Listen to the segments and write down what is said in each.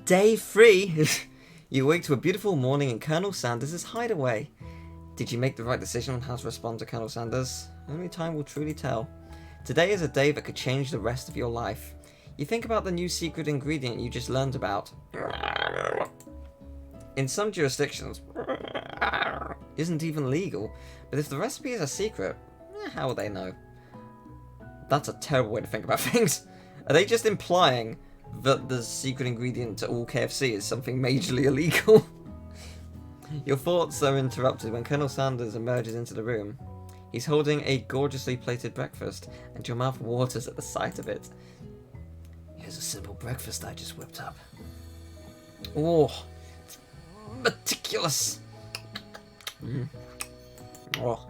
Day 3! You wake to a beautiful morning in Colonel Sanders' hideaway. Did you make the right decision on how to respond to Colonel Sanders? Only time will truly tell. Today is a day that could change the rest of your life. You think about the new secret ingredient you just learned about. In some jurisdictions, isn't even legal, but if the recipe is a secret, how will they know? That's a terrible way to think about things. Are they just implying that the secret ingredient to all KFC is something majorly illegal? Your thoughts are interrupted when Colonel Sanders emerges into the room. He's holding a gorgeously plated breakfast, and your mouth waters at the sight of it. Here's a simple breakfast I just whipped up. Oh, it's meticulous. Oh.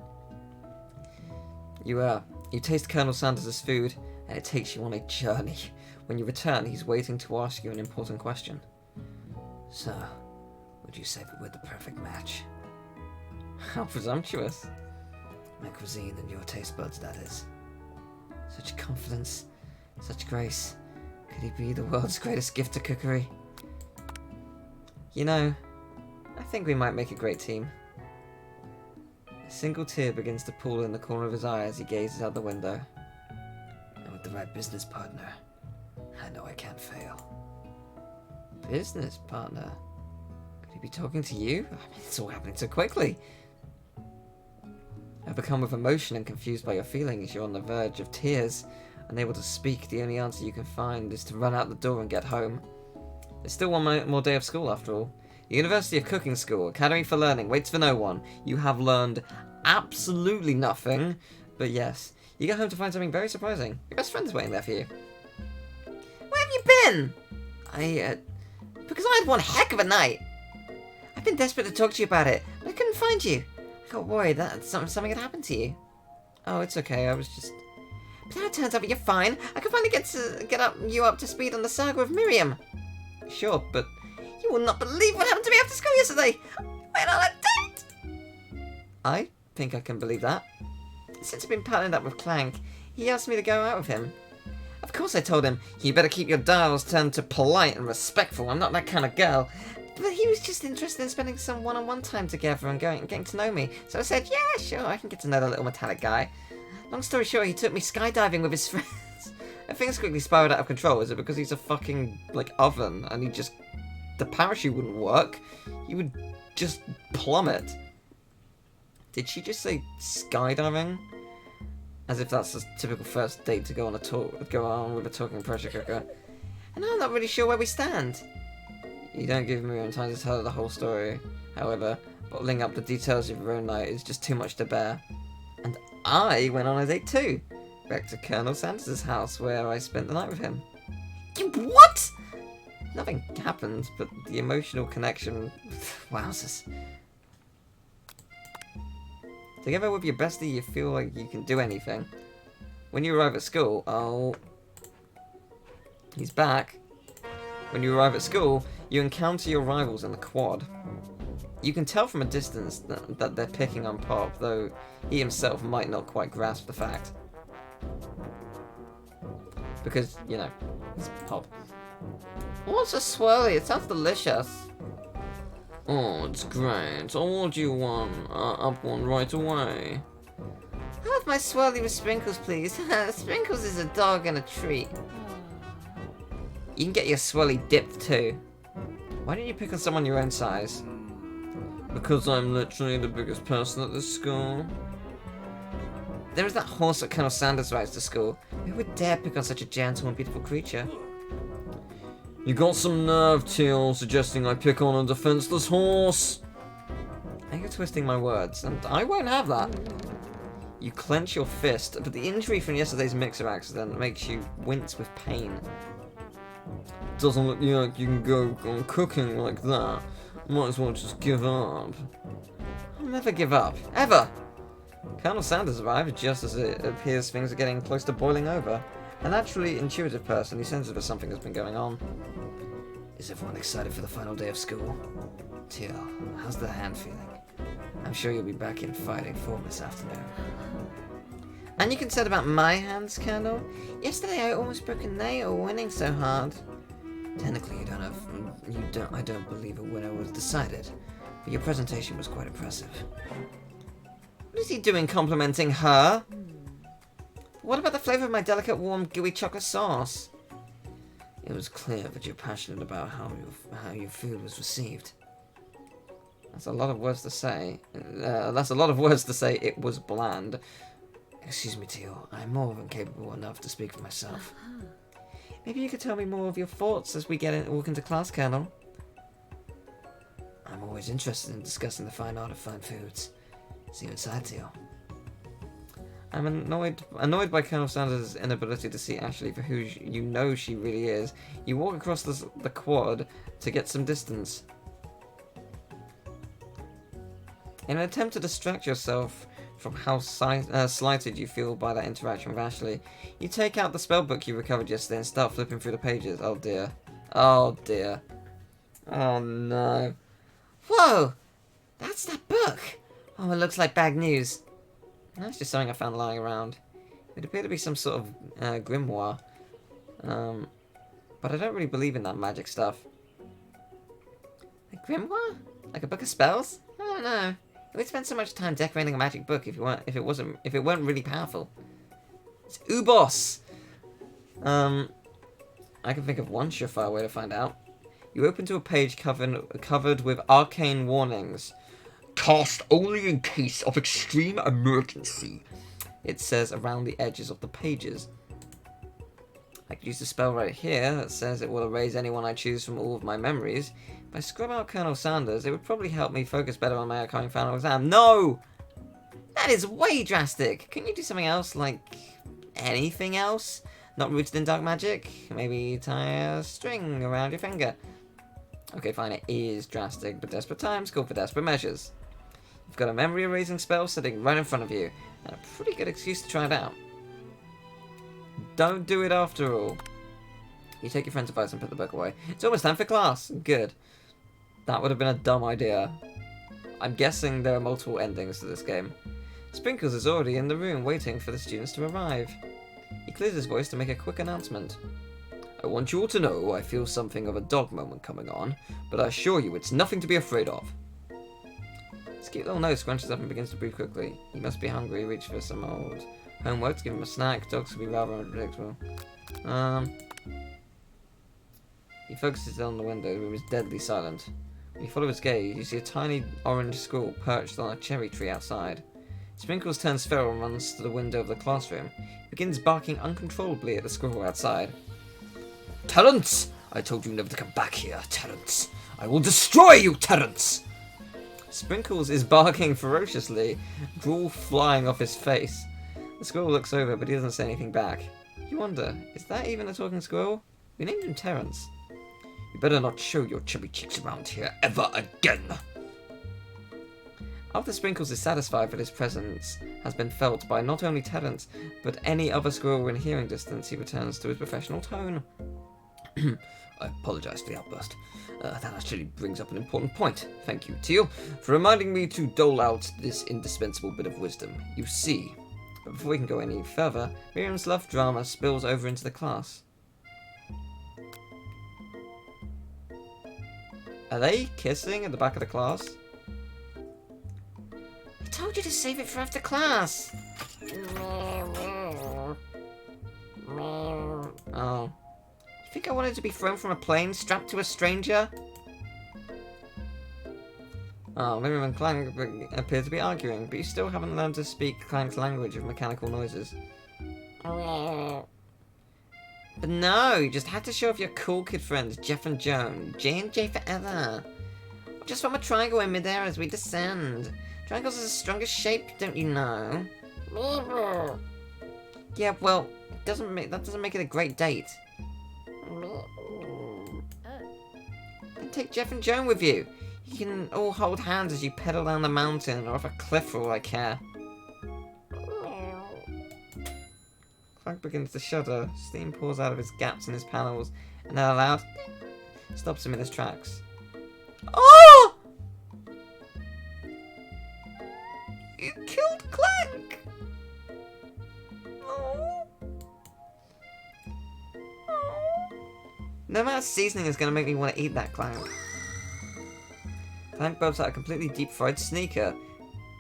You taste Colonel Sanders' food, and it takes you on a journey. When you return, he's waiting to ask you an important question. Sir, would you say that we're the perfect match? How presumptuous. My cuisine and your taste buds, that is. Such confidence, such grace. Could he be the world's greatest gift to cookery? You know, I think we might make a great team. A single tear begins to pool in the corner of his eye as he gazes out the window. And with the right business partner, I know I can't fail. Business partner? Could he be talking to you? I mean, it's all happening so quickly. Overcome with emotion and confused by your feelings, you're on the verge of tears. Unable to speak, the only answer you can find is to run out the door and get home. There's still one more day of school after all. The University of Cooking School, Academy for Learning, waits for no one. You have learned absolutely nothing. But yes, you get home to find something very surprising. Your best friend's waiting there for you. Where have you been? Because I had one heck of a night. I've been desperate to talk to you about it, but I couldn't find you. I got worried that something had happened to you. Oh, it's okay, I was just... But now it turns out that you're fine. I can finally get you up to speed on the saga of Miriam. Sure, but you will not believe what happened to me after school yesterday. I went on a date. I think I can believe that. Since I've been partnered up with Clank, he asked me to go out with him. Of course I told him, you better keep your dials turned to polite and respectful. I'm not that kind of girl. But he was just interested in spending some one-on-one time together and getting to know me. So I said, yeah, sure, I can get to know the little metallic guy. Long story short, he took me skydiving with his friends. And things quickly spiraled out of control. Is it because he's a fucking, oven and the parachute wouldn't work? He would just plummet. Did she just say skydiving? As if that's a typical first date to go on with a talking pressure cooker. And I'm not really sure where we stand. You don't give Miriam time to tell her the whole story. However, bottling up the details of your own night is just too much to bear. And I went on a date too. Back to Colonel Sanders' house where I spent the night with him. What? Nothing happened, but the emotional connection... Wowzers. Together with your bestie, you feel like you can do anything. When you arrive at school... Oh... He's back. When you arrive at school, you encounter your rivals in the quad. You can tell from a distance that they're picking on Pop, though he himself might not quite grasp the fact. Because, you know, it's Pop. What's a swirly? It sounds delicious. Oh, it's great. What do you want? Up one right away. I'll have my swirly with sprinkles, please. Sprinkles is a dog and a treat. You can get your swirly dipped too. Why don't you pick on someone your own size? Because I'm literally the biggest person at this school. There is that horse that Colonel Sanders rides to school. Who would dare pick on such a gentle and beautiful creature? You got some nerve, Teal, suggesting I pick on a defenseless horse. Now you're twisting my words, and I won't have that. You clench your fist, but the injury from yesterday's mixer accident makes you wince with pain. Doesn't look like you can go on cooking like that. Might as well just give up. I'll never give up. Ever! Colonel Sanders arrived just as it appears things are getting close to boiling over. A naturally intuitive person, he senses that something has been going on. Is everyone excited for the final day of school? Teal, how's the hand feeling? I'm sure you'll be back in fighting form this afternoon. And you concerned about my hands, Colonel? Yesterday I almost broke a nail winning so hard. Technically you don't have I don't believe a winner was decided, but your presentation was quite impressive. What is he doing complimenting her? What about the flavour of my delicate, warm, gooey chocolate sauce? It was clear that you're passionate about how your food was received. That's a lot of words to say. It was bland. Excuse me, Teal. I'm more than capable enough to speak for myself. Maybe you could tell me more of your thoughts as we walk into class, Colonel. I'm always interested in discussing the fine art of fine foods. See you inside, Teal. I'm annoyed by Colonel Sanders' inability to see Ashley for who you know she really is. You walk across the quad to get some distance. In an attempt to distract yourself from how slighted you feel by that interaction with Ashley, you take out the spellbook you recovered yesterday and start flipping through the pages. Oh dear. Oh dear. Oh no. Whoa! That's that book! Oh, it looks like bad news. That's just something I found lying around. It appeared to be some sort of grimoire. But I don't really believe in that magic stuff. A grimoire? Like a book of spells? I don't know. Who would spend so much time decorating a magic book if it weren't really powerful? It's Ubos! I can think of one surefire way to find out. You open to a page covered with arcane warnings. Cast only in case of extreme emergency, it says around the edges of the pages. I could use the spell right here that says it will erase anyone I choose from all of my memories. If I scrub out Colonel Sanders, it would probably help me focus better on my upcoming final exam. No! That is way drastic! Couldn't you do something else, like anything else? Not rooted in dark magic? Maybe tie a string around your finger? Okay, fine, it is drastic, but desperate times call for desperate measures. You've got a memory-erasing spell sitting right in front of you, and a pretty good excuse to try it out. Don't do it after all. You take your friend's advice and put the book away. It's almost time for class. Good. That would have been a dumb idea. I'm guessing there are multiple endings to this game. Sprinkles is already in the room waiting for the students to arrive. He clears his voice to make a quick announcement. I want you all to know I feel something of a dog moment coming on, but I assure you it's nothing to be afraid of. His cute little nose scrunches up and begins to breathe quickly. He must be hungry, reach for some old homework to give him a snack. Dogs can be rather unpredictable. He focuses on the window. The room is deadly silent. When you follow his gaze, you see a tiny orange squirrel perched on a cherry tree outside. Sprinkles turns feral and runs to the window of the classroom. He begins barking uncontrollably at the squirrel outside. Terrence! I told you never to come back here, Terrence. I will destroy you, Terrence! Sprinkles is barking ferociously, drool flying off his face. The squirrel looks over, but he doesn't say anything back. You wonder, is that even a talking squirrel? We named him Terrence. You better not show your chubby cheeks around here ever again. After Sprinkles is satisfied that his presence has been felt by not only Terrence, but any other squirrel in hearing distance, he returns to his professional tone. I apologise for the outburst. That actually brings up an important point. Thank you, Teal, for reminding me to dole out this indispensable bit of wisdom. You see, but before we can go any further, Miriam's love drama spills over into the class. Are they kissing at the back of the class? I told you to save it for after class. Oh. You think I wanted to be thrown from a plane strapped to a stranger? Oh, Miriam and Clank appear to be arguing, but you still haven't learned to speak Clank's language of mechanical noises. But no, you just had to show off your cool kid friends, Jeff and Joan. J&J forever. Just form a triangle in midair as we descend. Triangles are the strongest shape, don't you know? Yeah, well, that doesn't make it a great date. Then take Jeff and Joan with you. You can all hold hands as you pedal down the mountain or off a cliff for all I care. Clank begins to shudder. Steam pours out of his gaps in his panels, and then a loud stops him in his tracks. Oh! You killed Clank! Oh. Oh. No amount of seasoning is going to make me want to eat that, Clank. Clank burps out a completely deep-fried sneaker.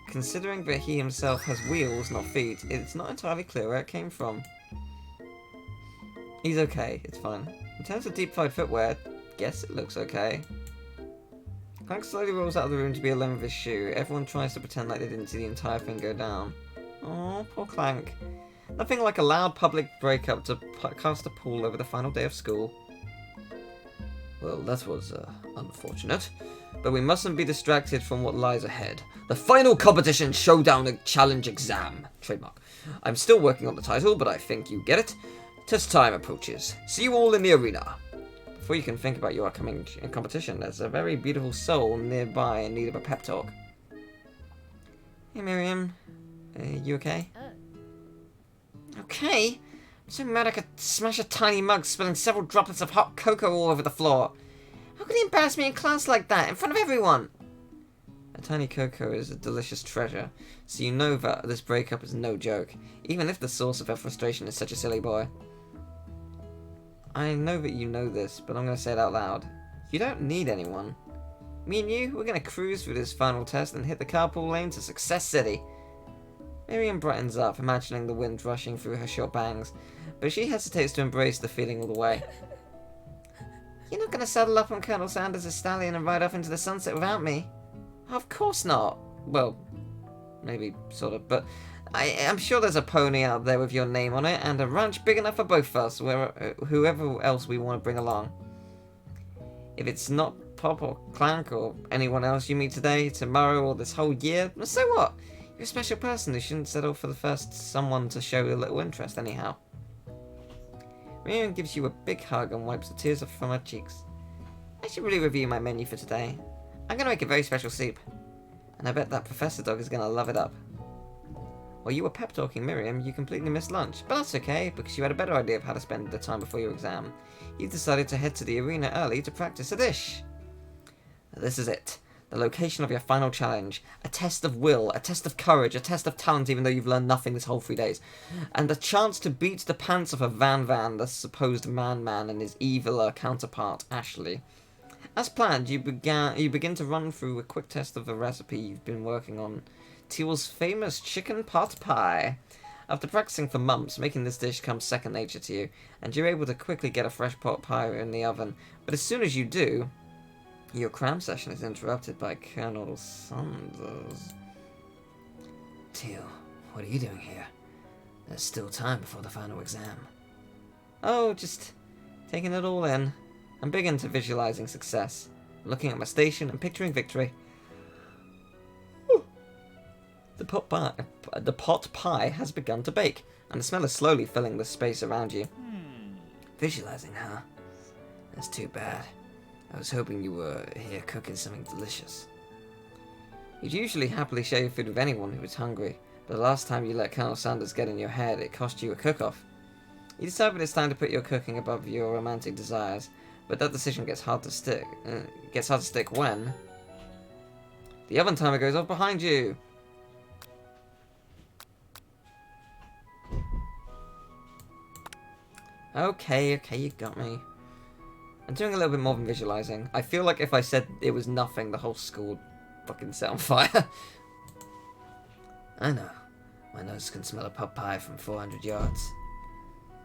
Considering that he himself has wheels, not feet, it's not entirely clear where it came from. He's okay, it's fine. In terms of deep-fried footwear, guess it looks okay. Clank slowly rolls out of the room to be alone with his shoe. Everyone tries to pretend like they didn't see the entire thing go down. Oh, poor Clank. Nothing like a loud public breakup to cast a pall over the final day of school. Well, that was unfortunate. But we mustn't be distracted from what lies ahead. The final competition showdown challenge exam. Trademark. I'm still working on the title, but I think you get it. Test time approaches. See you all in the arena. Before you can think about your upcoming competition, there's a very beautiful soul nearby in need of a pep talk. Hey Miriam, you okay? Okay? I'm so mad I could smash a tiny mug, spilling several droplets of hot cocoa all over the floor. How could he embarrass me in class like that, in front of everyone? A tiny cocoa is a delicious treasure, so you know that this breakup is no joke, even if the source of her frustration is such a silly boy. I know that you know this, but I'm going to say it out loud. You don't need anyone. Me and you, we're going to cruise through this final test and hit the carpool lane to Success City. Miriam brightens up, imagining the wind rushing through her short bangs, but she hesitates to embrace the feeling all the way. You're not going to saddle up on Colonel Sanders' stallion and ride off into the sunset without me? Of course not. Well, maybe, sort of, but I'm sure there's a pony out there with your name on it, and a ranch big enough for both of us, whoever else we want to bring along. If it's not Pop or Clank or anyone else you meet today, tomorrow, or this whole year, so what? You're a special person who shouldn't settle for the first someone to show a little interest anyhow. Miriam gives you a big hug and wipes the tears off from her cheeks. I should really review my menu for today. I'm going to make a very special soup. And I bet that Professor Dog is going to love it up. While you were pep talking Miriam, you completely missed lunch. But that's okay, because you had a better idea of how to spend the time before your exam. You decided to head to the arena early to practice a dish. This is it. The location of your final challenge. A test of will, a test of courage, a test of talent even though you've learned nothing this whole 3 days. And a chance to beat the pants off of Van, the supposed man, and his eviler counterpart, Ashley. As planned, you begin to run through a quick test of the recipe you've been working on. Teal's famous chicken pot pie. After practicing for months, making this dish comes second nature to you, and you're able to quickly get a fresh pot pie in the oven. But as soon as you do, your cram session is interrupted by Colonel Sanders. Teal, what are you doing here? There's still time before the final exam. Oh, just taking it all in. I'm big into visualizing success, looking at my station and picturing victory. The pot pie has begun to bake, and the smell is slowly filling the space around you. Visualizing, huh? That's too bad. I was hoping you were here cooking something delicious. You'd usually happily share your food with anyone who was hungry, but the last time you let Colonel Sanders get in your head, it cost you a cook-off. You decided it's time to put your cooking above your romantic desires, but that decision gets hard to stick. When the oven timer goes off behind you. Okay, you got me. I'm doing a little bit more than visualizing. I feel like if I said it was nothing, the whole school would fucking set on fire. I know. My nose can smell a pot pie from 400 yards.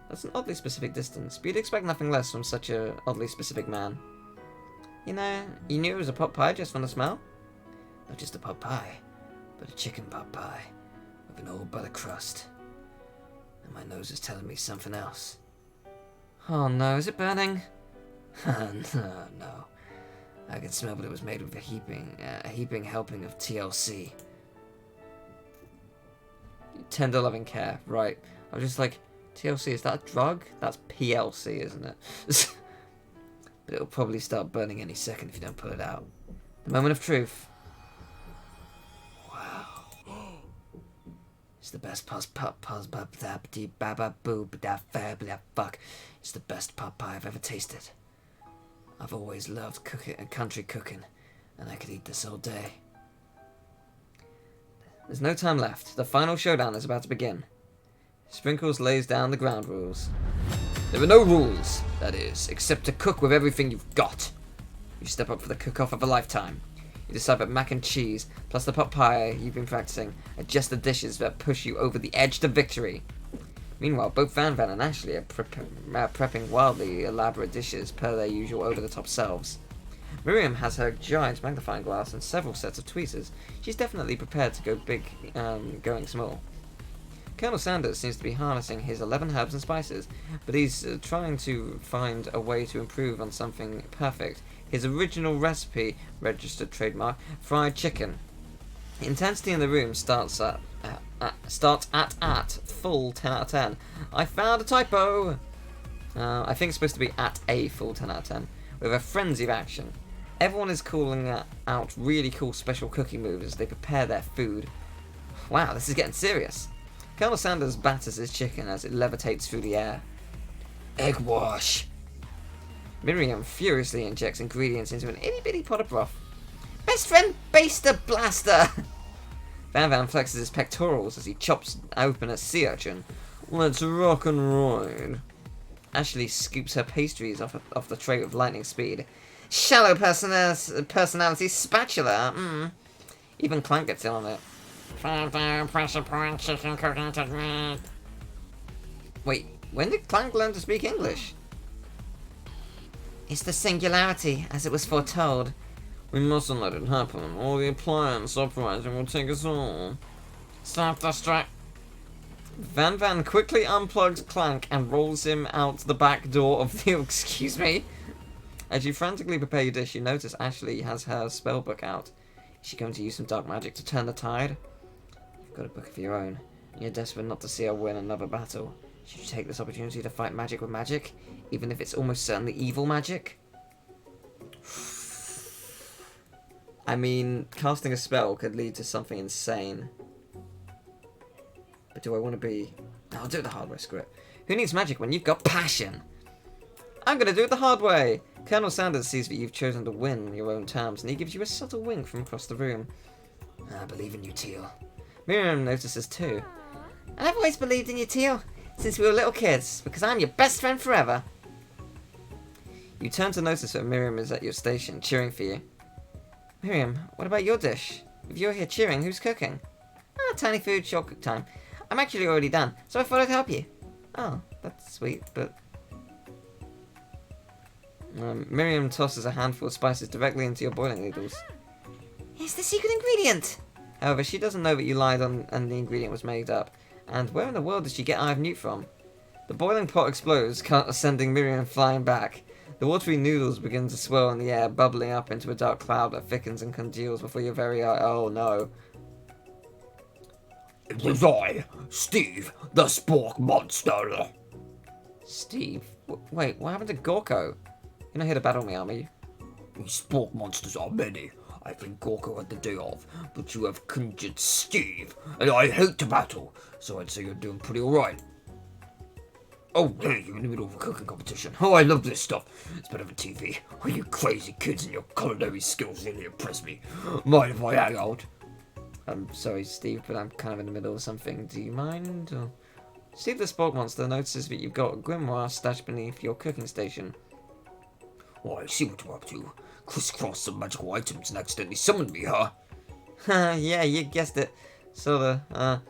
That's an oddly specific distance, but you'd expect nothing less from such a oddly specific man. You know, you knew it was a pot pie just from the smell? Not just a pot pie, but a chicken pot pie with an old butter crust. And my nose is telling me something else. Oh no, is it burning? No. I can smell that it was made with a heaping helping of TLC. Tender loving care, right. I was just like, TLC, is that a drug? That's PLC, isn't it? But it'll probably start burning any second if you don't pull it out. The moment of truth. Wow. It's the best It's the best pot pie I've ever tasted. I've always loved country cooking, and I could eat this all day. There's no time left. The final showdown is about to begin. Sprinkles lays down the ground rules. There are no rules, that is, except to cook with everything you've got. You step up for the cook-off of a lifetime. You decide that mac and cheese, plus the pot pie you've been practicing, are just the dishes that push you over the edge to victory. Meanwhile, both Van Van and Ashley are prepping wildly elaborate dishes per their usual over-the-top selves. Miriam has her giant magnifying glass and several sets of tweezers. She's definitely prepared to go big, going small. Colonel Sanders seems to be harnessing his 11 herbs and spices, but he's trying to find a way to improve on something perfect. His original recipe, registered trademark, fried chicken. The intensity in the room starts at full 10 out of 10. I found a typo! I think it's supposed to be at a full 10 out of 10, with a frenzy of action. Everyone is calling out really cool special cooking moves as they prepare their food. Wow, this is getting serious. Colonel Sanders batters his chicken as it levitates through the air. Egg wash! Miriam furiously injects ingredients into an itty-bitty pot of broth. Best friend baster blaster! Van Van flexes his pectorals as he chops open a sea urchin. Let's rock and ride. Ashley scoops her pastries off the tray with lightning speed. Shallow personality spatula. Even Clank gets in on it. Pressure point chicken cooking technique. Wait, when did Clank learn to speak English? It's the singularity, as it was foretold. We mustn't let it happen, or the appliance uprising will take us all. Stop the strike. Van Van quickly unplugs Clank and rolls him out the back door of the... Excuse me? As you frantically prepare your dish, you notice Ashley has her spellbook out. Is she going to use some dark magic to turn the tide? You've got a book of your own, and you're desperate not to see her win another battle. Should you take this opportunity to fight magic with magic, even if it's almost certainly evil magic? I mean, casting a spell could lead to something insane. But do I want to be... No, I'll do it the hard way, screw it. Who needs magic when you've got passion? I'm going to do it the hard way! Colonel Sanders sees that you've chosen to win your own terms, and he gives you a subtle wink from across the room. I believe in you, Teal. Miriam notices too. And I've always believed in you, Teal, since we were little kids, because I'm your best friend forever. You turn to notice that Miriam is at your station, cheering for you. Miriam, what about your dish? If you're here cheering, who's cooking? Tiny food, short cook time. I'm actually already done, so I thought I'd help you. Oh, that's sweet, but... Miriam tosses a handful of spices directly into your boiling noodles. It's the secret ingredient! However, she doesn't know that you lied on and the ingredient was made up. And where in the world did she get Eye of Newt from? The boiling pot explodes, sending Miriam flying back. The watery noodles begin to swirl in the air, bubbling up into a dark cloud that thickens and congeals before your very eye. Oh no. It was I, Steve, the spork monster. Steve? Wait, what happened to Gorko? You're not here to battle me, are you? These spork monsters are many. I think Gorko had the day off, but you have conjured Steve, and I hate to battle, so I'd say you're doing pretty alright. Oh, hey, you're in the middle of a cooking competition. Oh, I love this stuff. It's better than TV. Oh, you crazy kids and your culinary skills really impress me. Mind if I hang out? I'm sorry, Steve, but I'm kind of in the middle of something. Do you mind? Or... Steve the Spork Monster notices that you've got a grimoire stashed beneath your cooking station. Oh, I see what you're up to. Crisscross some magical items and accidentally summoned me, huh? Yeah, you guessed it. Sorta.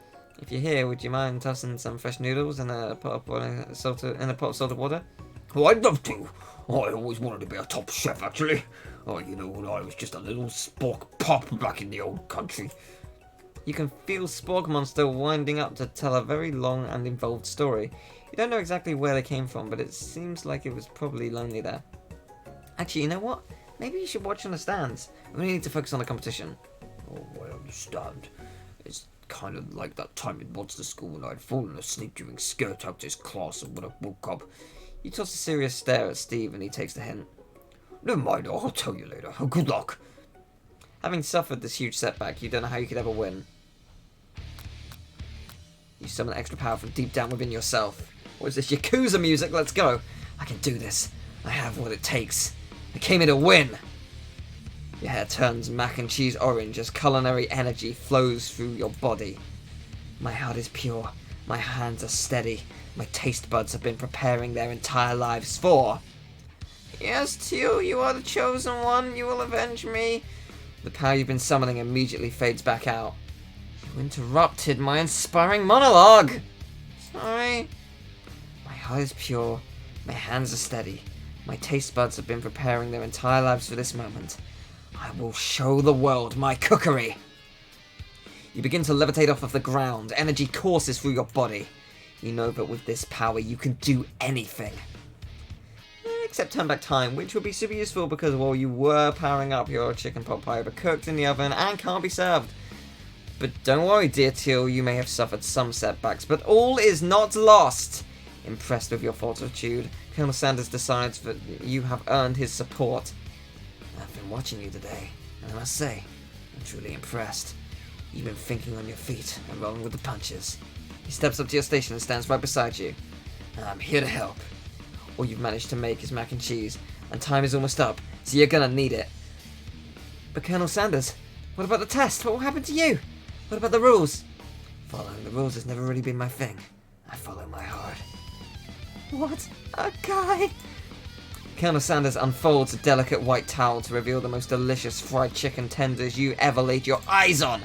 If you're here, would you mind tossing some fresh noodles in a pot of salted water? Oh, I'd love to. Oh, I always wanted to be a top chef, actually. Oh, you know, when I was just a little spork pup back in the old country. You can feel Spork Monster winding up to tell a very long and involved story. You don't know exactly where they came from, but it seems like it was probably lonely there. Actually, you know what? Maybe you should watch on the stands. We need to focus on the competition. Oh, I understand. It's kind of like that time in monster school when I'd fallen asleep during skirt out's class, and when I woke up... You toss a serious stare at Steve and he takes the hint. Never mind, I'll tell you later. Good luck. Having suffered this huge setback, you don't know how you could ever win. You summon extra power from deep down within yourself. What is this, Yakuza music? Let's go. I can do this. I have what it takes. I came here to win. Your hair turns mac and cheese orange as culinary energy flows through your body. My heart is pure. My hands are steady. my taste buds have been preparing their entire lives for. Yes, Teal, you are the chosen one. You will avenge me. The power you've been summoning immediately fades back out. You interrupted my inspiring monologue. Sorry. My heart is pure. My hands are steady. My taste buds have been preparing their entire lives for this moment. I will show the world my cookery. You begin to levitate off of the ground. Energy courses through your body. You know that with this power you can do anything. Except turn back time, which will be super useful because, well, you were powering up your chicken pot pie overcooked in the oven and can't be served. But don't worry, dear Teal, you may have suffered some setbacks, but all is not lost. Impressed with your fortitude, Colonel Sanders decides that you have earned his support. I've been watching you today, and I must say, I'm truly impressed. You've been thinking on your feet and rolling with the punches. He steps up to your station and stands right beside you. I'm here to help. All you've managed to make is mac and cheese, and time is almost up, so you're gonna need it. But Colonel Sanders, what about the test? What will happen to you? What about the rules? Following the rules has never really been my thing. I follow my heart. What a guy! Colonel Sanders unfolds a delicate white towel to reveal the most delicious fried chicken tenders you ever laid your eyes on.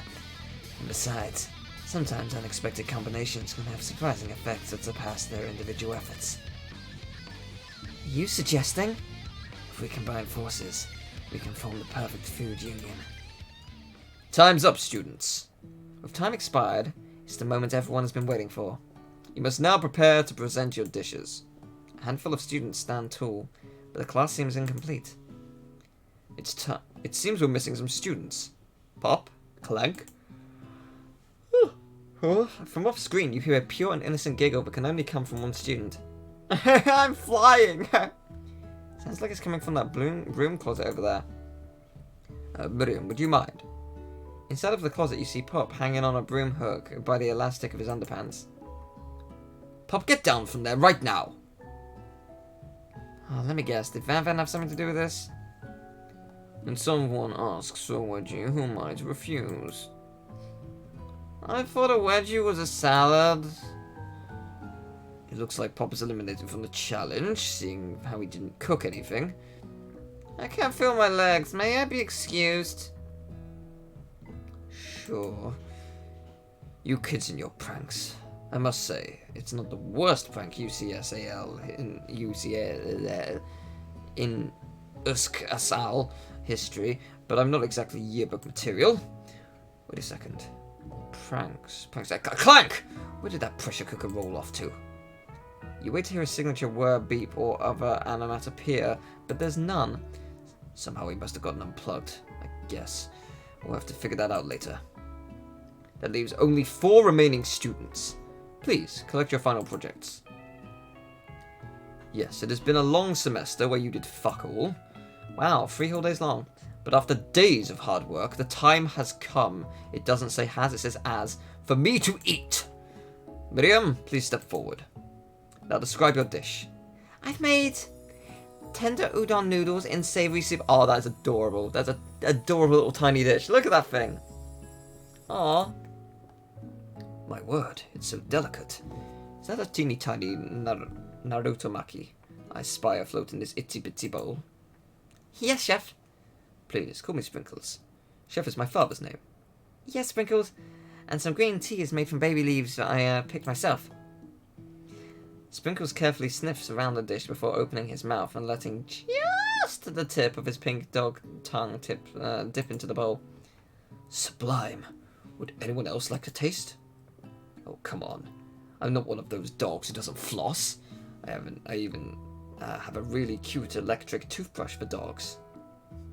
And besides, sometimes unexpected combinations can have surprising effects that surpass their individual efforts. Are you suggesting? If we combine forces, we can form the perfect food union. Time's up, students. With time expired, it's the moment everyone has been waiting for. You must now prepare to present your dishes. A handful of students stand tall, but the class seems incomplete. It seems we're missing some students. Pop? Clank? From off screen, you hear a pure and innocent giggle that can only come from one student. I'm flying! Sounds like it's coming from that broom closet over there. Miriam, would you mind? Inside of the closet, you see Pop hanging on a broom hook by the elastic of his underpants. Pop, get down from there right now! Oh, let me guess, did Van Van have something to do with this? When someone asks for a wedgie, who might refuse? I thought a wedgie was a salad. It looks like Pop is eliminated from the challenge, seeing how he didn't cook anything. I can't feel my legs. May I be excused? Sure. You kids and your pranks. I must say, it's not the worst prank UCSAL in USC history, but I'm not exactly yearbook material. Wait a second. Pranks. Clank! Where did that pressure cooker roll off to? You wait to hear a signature whir, beep, or other animat appear, but there's none. Somehow he must have gotten unplugged, I guess. We'll have to figure that out later. That leaves only 4 remaining students. Please, collect your final projects. Yes, it has been a long semester where you did fuck all. Wow, 3 whole days long. But after days of hard work, the time has come. It doesn't say has, it says as. For me to eat. Miriam, please step forward. Now describe your dish. I've made tender udon noodles in savory soup. Oh, that is adorable. That's an adorable little tiny dish. Look at that thing. Aww. My word, it's so delicate. Is that a teeny tiny Naruto maki I spy afloat in this itsy bitsy bowl? Yes, Chef. Please, call me Sprinkles. Chef is my father's name. Yes, Sprinkles. And some green tea is made from baby leaves that I picked myself. Sprinkles carefully sniffs around the dish before opening his mouth and letting just the tip of his pink dog tongue dip into the bowl. Sublime. Would anyone else like to taste? Oh, come on. I'm not one of those dogs who doesn't floss. I even have a really cute electric toothbrush for dogs.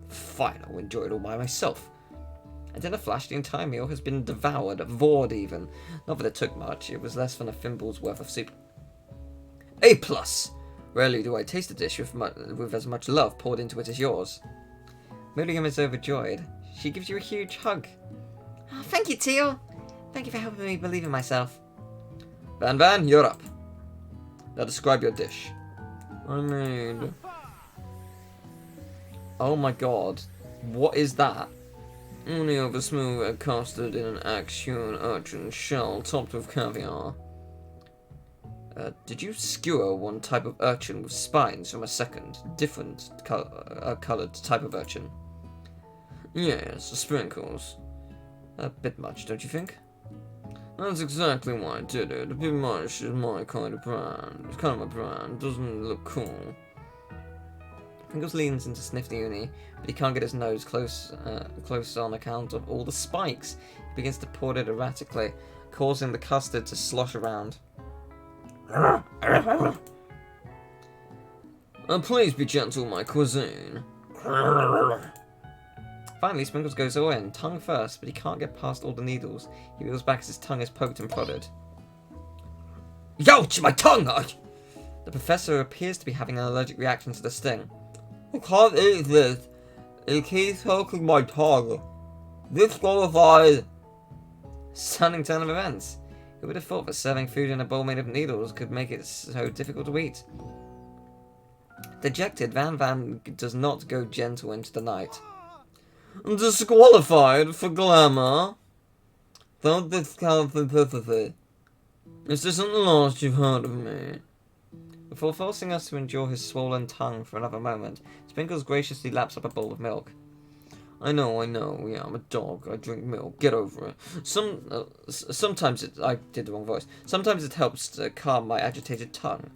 Fine, I'll enjoy it all by myself. And in a flash, the entire meal has been devoured even. Not that it took much, it was less than a thimble's worth of soup. A+. Rarely do I taste a dish with as much love poured into it as yours. Miriam is overjoyed. She gives you a huge hug. Oh, thank you, Teal. Thank you for helping me believe in myself. Van Van, you're up. Now describe your dish. I made... Oh my god. What is that? Only over smooth custard in an axe-hewn urchin shell topped with caviar. Did you skewer one type of urchin with spines from a second, different coloured type of urchin? Yes, sprinkles. A bit much, don't you think? That's exactly why I did it. A bit much is my kind of brand. It's kind of my brand. Doesn't look cool. Sprinkles leans in to sniff the uni, but he can't get his nose close on account of all the spikes. He begins to pour it erratically, causing the custard to slosh around. Please be gentle, my cuisine. Finally, Sprinkles goes all in, tongue first, but he can't get past all the needles. He reels back as his tongue is poked and prodded. Youch, my tongue! The professor appears to be having an allergic reaction to the sting. I can't eat this. It keeps poking my tongue. Disqualified. Stunning turn of events. Who would have thought that serving food in a bowl made of needles could make it so difficult to eat? Dejected, Van does not go gentle into the night. Disqualified for glamour. Don't discount sympathy. This isn't the last you've heard of me. Before forcing us to endure his swollen tongue for another moment, Sprinkles graciously laps up a bowl of milk. I know, yeah, I'm a dog, I drink milk, get over it. Sometimes I did the wrong voice. Sometimes it helps to calm my agitated tongue.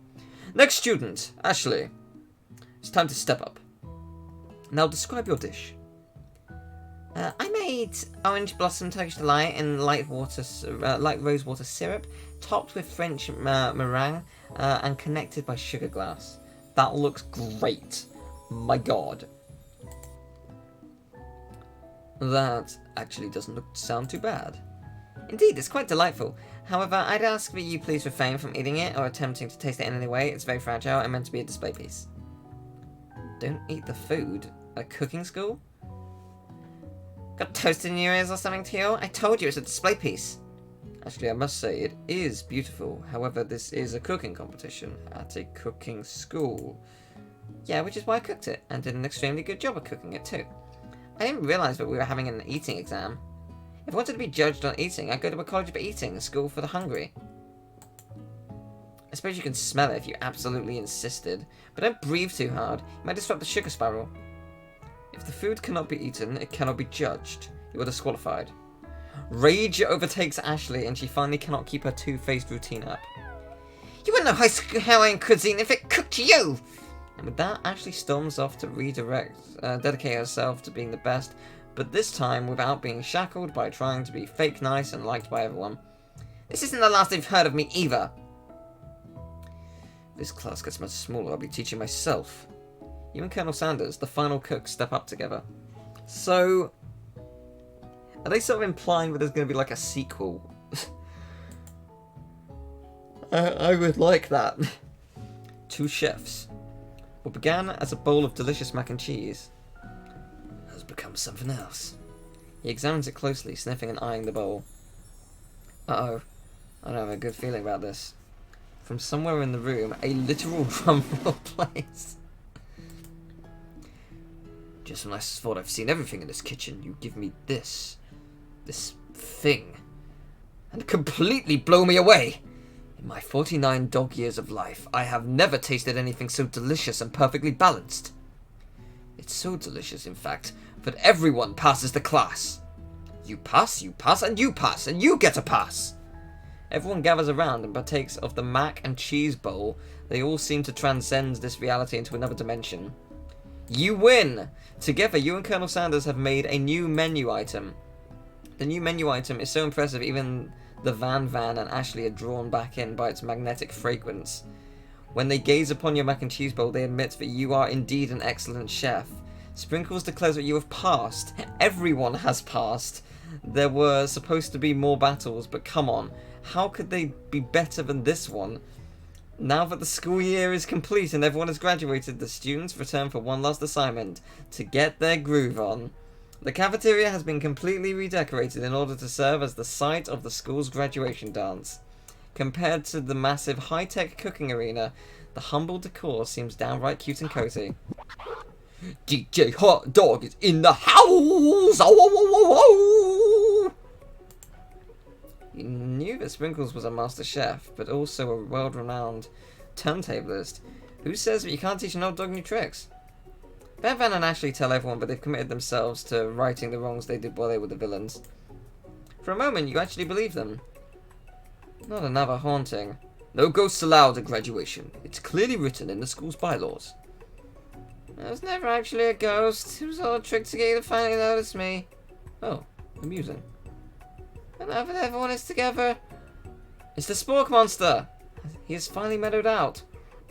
Next student, Ashley. It's time to step up. Now describe your dish. I made orange blossom Turkish delight in light rose water syrup, topped with French meringue, and connected by sugar glass. That looks great. My god. That actually doesn't sound too bad. Indeed, it's quite delightful. However, I'd ask that you please refrain from eating it or attempting to taste it in any way. It's very fragile and meant to be a display piece. Don't eat the food? At cooking school? Got toasted in your ears or something, Teal? I told you it's a display piece. Actually, I must say, it is beautiful. However, this is a cooking competition at a cooking school. Yeah, which is why I cooked it, and did an extremely good job of cooking it too. I didn't realise that we were having an eating exam. If I wanted to be judged on eating, I'd go to a college for eating, a school for the hungry. I suppose you can smell it if you absolutely insisted, but don't breathe too hard. You might disrupt the sugar spiral. If the food cannot be eaten, it cannot be judged. You are disqualified. Rage overtakes Ashley, and she finally cannot keep her two-faced routine up. You wouldn't know Hawaiian cuisine if it cooked you! And with that, Ashley storms off to dedicate herself to being the best, but this time without being shackled by trying to be fake nice and liked by everyone. This isn't the last they've heard of me either. If this class gets much smaller, I'll be teaching myself. You and Colonel Sanders, the final cook, step up together. So, are they sort of implying that there's going to be like a sequel? I would like that. Two chefs. What began as a bowl of delicious mac and cheese has become something else. He examines it closely, sniffing and eyeing the bowl. Uh-oh. I don't have a good feeling about this. From somewhere in the room, a literal drum roll plays. Just when I thought I've seen everything in this kitchen, you give me this thing, and completely blow me away. In my 49 dog years of life, I have never tasted anything so delicious and perfectly balanced. It's so delicious, in fact, that everyone passes the class. You pass, and you pass, and you get a pass. Everyone gathers around and partakes of the mac and cheese bowl. They all seem to transcend this reality into another dimension. You win! Together, you and Colonel Sanders have made a new menu item. The new menu item is so impressive, even the Van and Ashley are drawn back in by its magnetic fragrance. When they gaze upon your mac and cheese bowl, they admit that you are indeed an excellent chef. Sprinkles declares that you have passed. Everyone has passed. There were supposed to be more battles, but come on. How could they be better than this one? Now that the school year is complete and everyone has graduated, the students return for one last assignment, to get their groove on. The cafeteria has been completely redecorated in order to serve as the site of the school's graduation dance. Compared to the massive high-tech cooking arena, the humble decor seems downright cute and cozy. DJ Hot Dog is in the house! Oh, oh, oh, oh, oh. knew that Sprinkles was a master chef, but also a world-renowned turntablist. Who says that you can't teach an old dog new tricks? Ben, Van, and Ashley tell everyone, but they've committed themselves to righting the wrongs they did while they were the villains. For a moment, you actually believe them. Not another haunting. No ghosts allowed at graduation. It's clearly written in the school's bylaws. There was never actually a ghost. It was all a trick to get you to finally notice me. Oh, amusing. And now that everyone is together, it's the Spork Monster. He has finally mellowed out.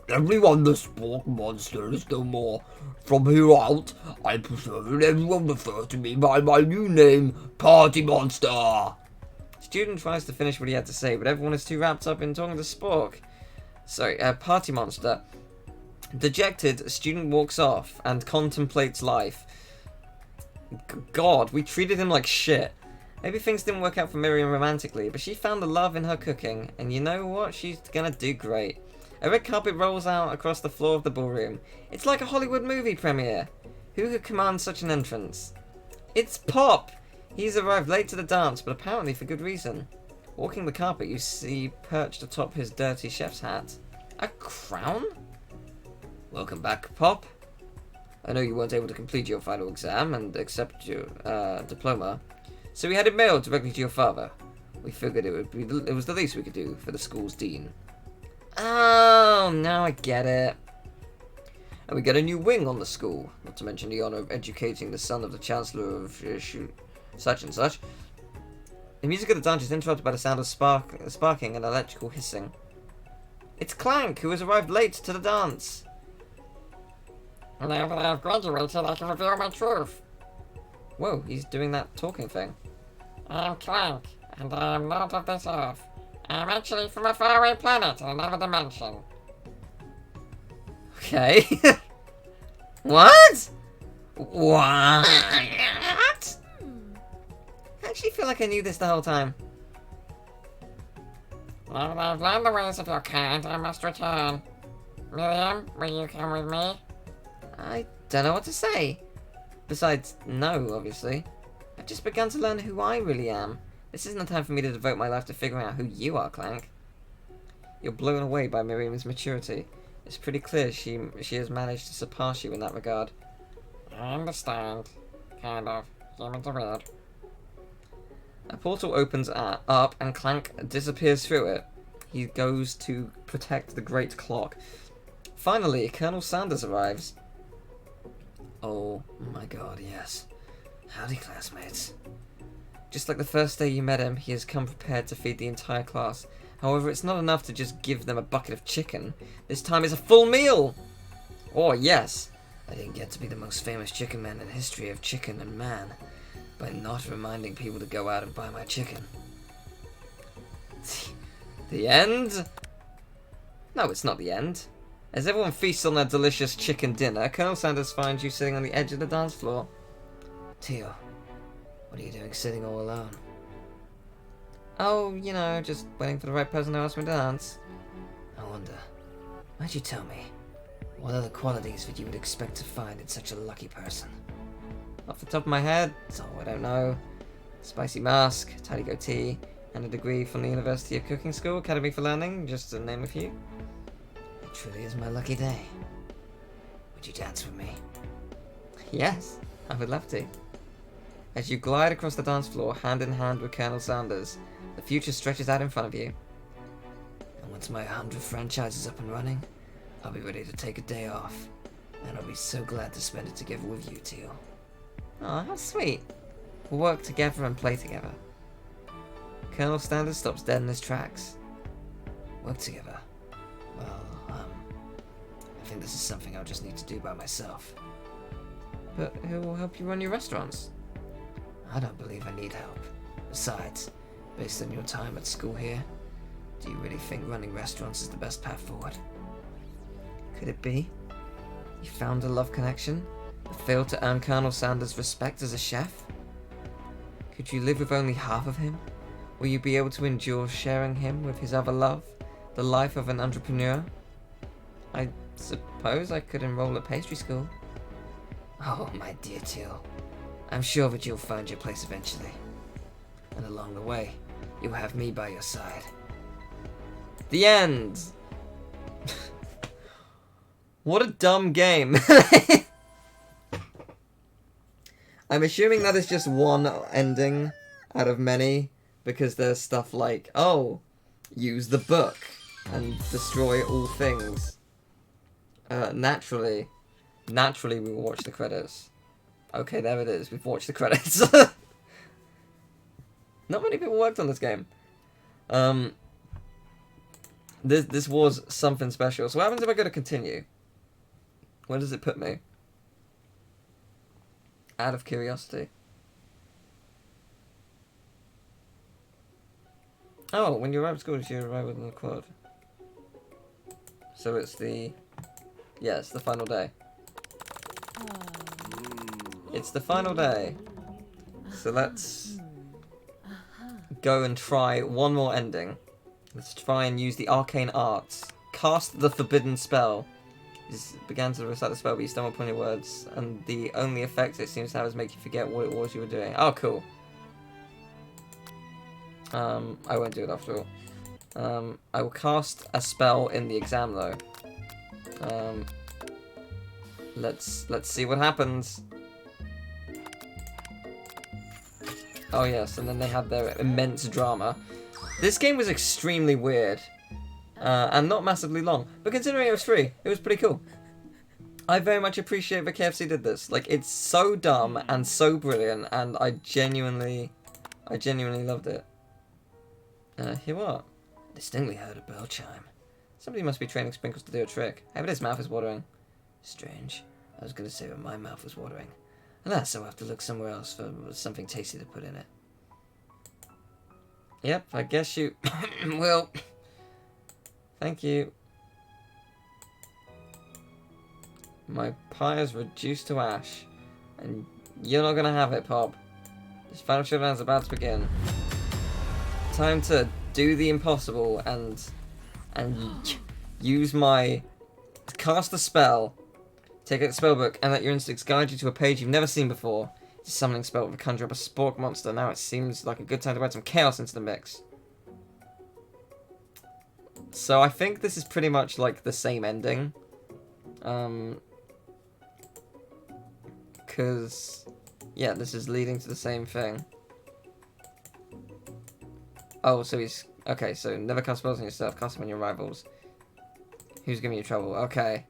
Everyone, the Spork Monster is no more. From here out, I prefer that everyone refer to me by my new name, Party Monster. Student tries to finish what he had to say, but everyone is too wrapped up in talking to Spork. Sorry, Party Monster. Dejected, student walks off and contemplates life. God, we treated him like shit. Maybe things didn't work out for Miriam romantically, but she found the love in her cooking, and you know what? She's gonna do great. A red carpet rolls out across the floor of the ballroom. It's like a Hollywood movie premiere. Who could command such an entrance? It's Pop! He's arrived late to the dance, but apparently for good reason. Walking the carpet, you see perched atop his dirty chef's hat. A crown? Welcome back, Pop. I know you weren't able to complete your final exam and accept your diploma, so we had it mailed directly to your father. We figured it was the least we could do for the school's dean. Oh, now I get it. And we get a new wing on the school, not to mention the honour of educating the son of the Chancellor of such and such. The music of the dance is interrupted by the sound of sparking and electrical hissing. It's Clank, who has arrived late to the dance. Now that I've graduated, I can reveal my truth. Whoa, he's doing that talking thing. I am Clank, and I am not of this earth. I am actually from a faraway planet in another dimension. Okay. What? What? I actually feel like I knew this the whole time. Now that I've learned the ways of your kind, I must return. Miriam, will you come with me? I don't know what to say. Besides, no, obviously. I've just begun to learn who I really am. This isn't the time for me to devote my life to figuring out who you are, Clank. You're blown away by Miriam's maturity. It's pretty clear she has managed to surpass you in that regard. I understand. Kind of. Humans are weird. A portal opens up and Clank disappears through it. He goes to protect the Great Clock. Finally, Colonel Sanders arrives. Oh my god, yes. Howdy, classmates. Just like the first day you met him, he has come prepared to feed the entire class. However, it's not enough to just give them a bucket of chicken. This time is a full meal! Oh, yes. I didn't get to be the most famous chicken man in the history of chicken and man by not reminding people to go out and buy my chicken. The end? No, it's not the end. As everyone feasts on their delicious chicken dinner, Colonel Sanders finds you sitting on the edge of the dance floor. Teal, what are you doing sitting all alone? Oh, you know, just waiting for the right person to ask me to dance. I wonder, why'd you tell me? What are the qualities that you would expect to find in such a lucky person? Off the top of my head, so I don't know. Spicy mask, tidy goatee, and a degree from the University of Cooking School, Academy for Learning, just to name a few. It truly is my lucky day. Would you dance with me? Yes, I would love to. As you glide across the dance floor, hand in hand with Colonel Sanders, the future stretches out in front of you. And once my 100 franchise is up and running, I'll be ready to take a day off. And I'll be so glad to spend it together with you, Teal. Oh, how sweet. We'll work together and play together. Colonel Sanders stops dead in his tracks. Work together? Well, I think this is something I'll just need to do by myself. But who will help you run your restaurants? I don't believe I need help. Besides, based on your time at school here, do you really think running restaurants is the best path forward? Could it be? You found a love connection, but failed to earn Colonel Sanders' respect as a chef? Could you live with only half of him? Will you be able to endure sharing him with his other love, the life of an entrepreneur? I suppose I could enroll at pastry school. Oh, my dear Teal. I'm sure that you'll find your place eventually. And along the way, You have me by your side. The end. What a dumb game. I'm assuming that is just one ending out of many, because there's stuff like, oh, use the book and destroy all things. Naturally we will watch the credits. Okay, there it is. We've watched the credits. Not many people worked on this game. This was something special. So what happens if I go to continue? Where does it put me? Out of curiosity. Oh, when you arrive at school, you arrive within the quad. So it's the... Yeah, it's the final day. It's the final day. So let's go and try one more ending. Let's try and use the arcane arts. Cast the forbidden spell. You began to recite the spell, but you stumble upon your words, and the only effect it seems to have is make you forget what it was you were doing. Oh, cool. I won't do it after all. I will cast a spell in the exam though. Let's see what happens. Oh yes, and then they had their immense drama. This game was extremely weird. And not massively long. But considering it was free, it was pretty cool. I very much appreciate that KFC did this. Like, it's so dumb and so brilliant, and I genuinely loved it. Here what? Distinctly heard a bell chime. Somebody must be training Sprinkles to do a trick. I bet his mouth is watering. Strange. I was going to say that my mouth was watering. Alas, so I'll have to look somewhere else for something tasty to put in it. Yep, I guess you... Well... Thank you. My pie is reduced to ash. And you're not going to have it, Pop. This final showdown is about to begin. Time to do the impossible and use my... Cast a spell. Take out the spellbook and let your instincts guide you to a page you've never seen before. It's a summoning spell to conjure up a spork monster. Now it seems like a good time to add some chaos into the mix. So I think this is pretty much like the same ending. Because, yeah, this is leading to the same thing. Oh, so he's... Okay, so never cast spells on yourself, cast them on your rivals. Who's giving you trouble? Okay.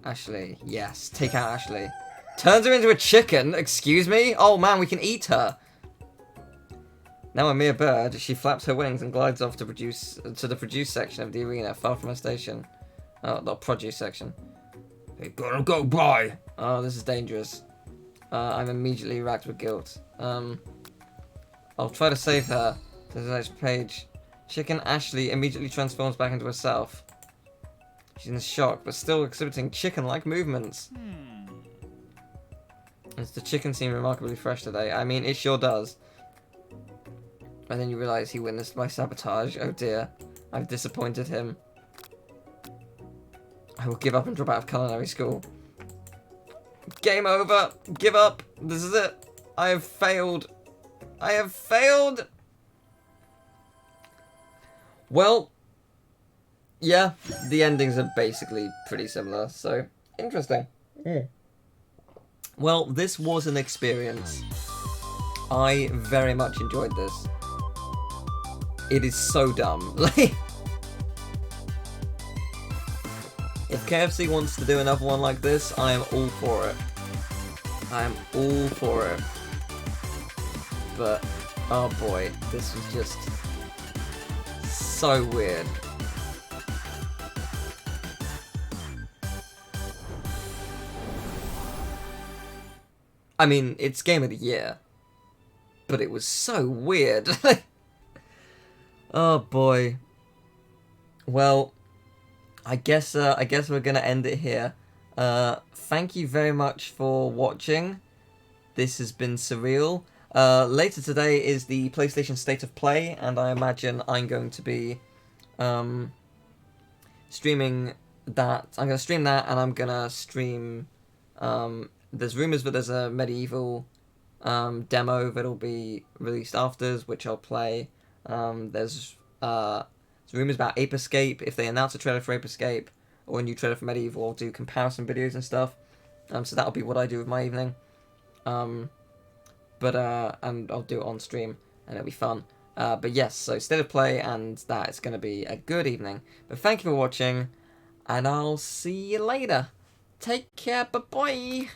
Ashley, yes. Take out Ashley. Turns her into a chicken? Excuse me? Oh man, we can eat her. Now a mere bird, she flaps her wings and glides off to the produce section of the arena, far from her station. Oh, the produce section. They gotta go by. Oh, this is dangerous. I'm immediately racked with guilt. I'll try to save her. To the next page. Chicken Ashley immediately transforms back into herself. She's in shock, but still exhibiting chicken-like movements. Does the chicken seem remarkably fresh today? I mean, it sure does. And then you realise he witnessed my sabotage. Oh dear. I've disappointed him. I will give up and drop out of culinary school. Game over. Give up. This is it. I have failed. I have failed. Well, yeah, the endings are basically pretty similar, so interesting. Well, this was an experience. I very much enjoyed this. It is so dumb. Like, if KFC wants to do another one like this, I am all for it. I am all for it. But, oh boy, this was just so weird. I mean, it's Game of the Year, but it was so weird. Oh boy. Well, I guess we're gonna end it here. Thank you very much for watching. This has been surreal. Later today is the PlayStation State of Play, and I imagine I'm going to be streaming that. I'm gonna stream that, and I'm gonna stream. There's rumors that there's a medieval demo that'll be released after, which I'll play. There's rumors about Ape Escape. If they announce a trailer for Ape Escape or a new trailer for Medieval, I'll do comparison videos and stuff. So that'll be what I do with my evening. And I'll do it on stream, and it'll be fun. But yes, so State of Play and that, it's going to be a good evening. But thank you for watching, and I'll see you later. Take care, bye-bye.